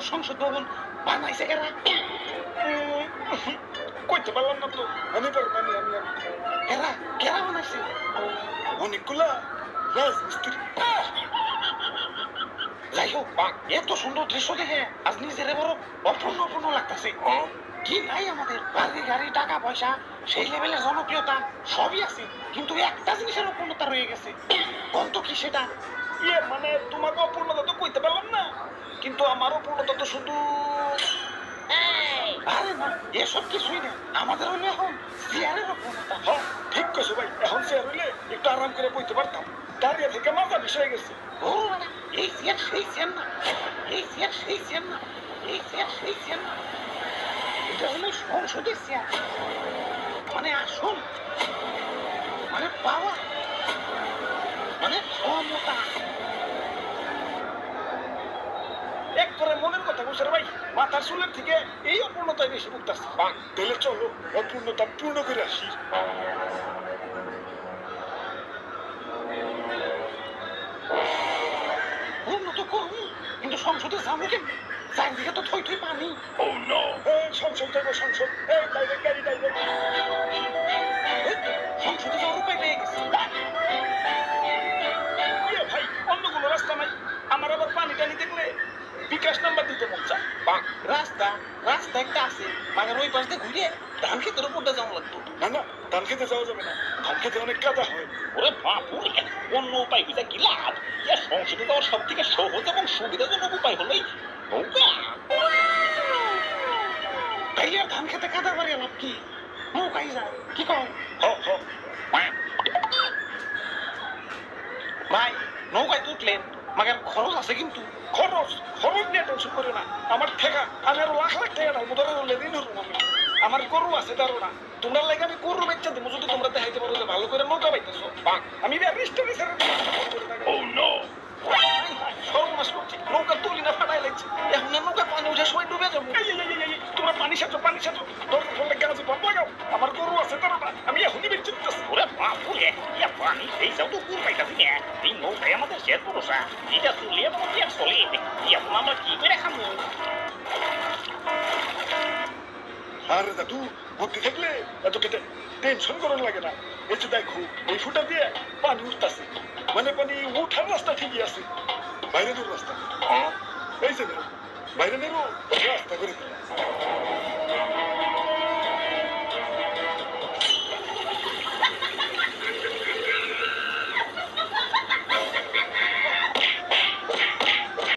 সুন্দর সংসদ ভবন বানাইছে এরা? কইতে পারলাম না তো। আমি পারবো আমি এরা কেরা বানাইছে? অনেকগুলা রাজমিস্ত্রি। যাই হোক, এত সুন্দর দৃশ্য দেখে আজ নিজের বড় অপূর্ণ অপূর্ণ লাগতেছে। কি নাই আমাদের বাড়ি গাড়ি টাকা পয়সা সেই লেভেলের জনপ্রিয়তা সবই আছে, কিন্তু একটা জিনিসের অপূর্ণতা রয়ে গেছে। কত কি সেটা? মানে তোমাকে অপূর্ণতা তো কইতে পারলাম না, কিন্তু আমার অপূর্ণতা তো শুধু আরে না, এসব কিছুই না, আমাদের হলো এখন চেয়ারের অপূর্ণতা। হ্যাঁ ঠিক কইছো ভাই, এখন চেয়ার হইলে একটু আরাম করে বইতে পারতাম, দাঁড়িয়ে থেকে মাথা বিষয় গেছে। ও না, এই চেয়ার সেই চেয়ার না, এই চেয়ার সেই চেয়ার না, এই চেয়ার সেই চেয়ার না, এটা হলো সংসদের চেয়ার। মানে আসল, মানে পাওয়া, মানে ক্ষমতা। এক করে মনের কথা বলছে রে ভাই, মাথার চুলের থেকে এই অপূর্ণতায় বেশি ভুগতাছে। তাহলে চলো অপূর্ণতা পূর্ণ করে আসি। উন্নত করুন, কিন্তু সংসদে যাবো কেমনি? চারিদিকে তো থই থই পানি। ও নো, সংসদ যাবো সংসদ, এই ডাইরেক্ট গাড়ি ডাইরেক্ট। সংসদে যাওয়ার উপায় পেয়ে গেছি। ভাই অন্য কোনো রাস্তা নাই? আমার আবার পানি টানি দেখলে বিকাশ নাম্বার দিতে মন চায়। রাস্তা রাস্তা একটা আছে, মানে ওই পাশ দিয়ে ঘুরে ধান ক্ষেতের উপরটা যাওয়া লাগতো। না না, ধান খেতে যাওয়া যাবে না, ধান খেতে অনেক কাদা হয়। ওরে বাপুরে, অন্য উপায় হইতে কি লাভ? সংসদে যাওয়ার সব থেকে সহজ এবং সুবিধাজনক উপায় হলো নৌকা। তাইলে আর ধান খেতে কাদা বাড়ি লাভ কি? নৌকাই যায়, কি কম? ভাই নৌকায় তো উঠলেন, মাগার খরচ আছে কিন্তু। খরচ খরচ নিয়ে টেনশন করে না, আমার ঠেকা আমি আরো লাখ লাখ টাকা ডালবো, ধরে লেদিন হরুম আমি। আমার গরু আছে তারও না, তোমরা লাগে আমি গরু বেচা দেবো যদি তোমরা দেখাইতে পারো যে ভালো করে নৌকা পাইতেছো। আমি রেস্টুরেন্টে ছেড়ে দেবো। সর্বনাশ করছি, নৌকা তুলি না ফাটাই লাগছে। এখন আর নৌকা পানি উঠে সবাই ডুবে যাবো। তোমরা পানি সাজো পানি সাজো, দরকার পড়লে গাছে পাম্প লাগাও, আমার গরু আছে তারও না, আমি এখনই বেচে দিতেছি। ওরে বাপুরে, পানি সেই যাও তো কুল পাইতাছি না। এই নৌকায় আমাদের শেষ ভরসা, এটা চলে এবং চলে। এখন আমরা কি করে খামো? আরে দাদু, বুদ্ধি থাকলে এত টেনশন করার লাগে না। এই যে দেখো এই ফুটা দিয়ে পানি উঠতেছে, মানে পানি উঠার রাস্তা ঠিকই আছে, বাইরে দূর রাস্তা। এই যে বাইরে নেবো রাস্তা করে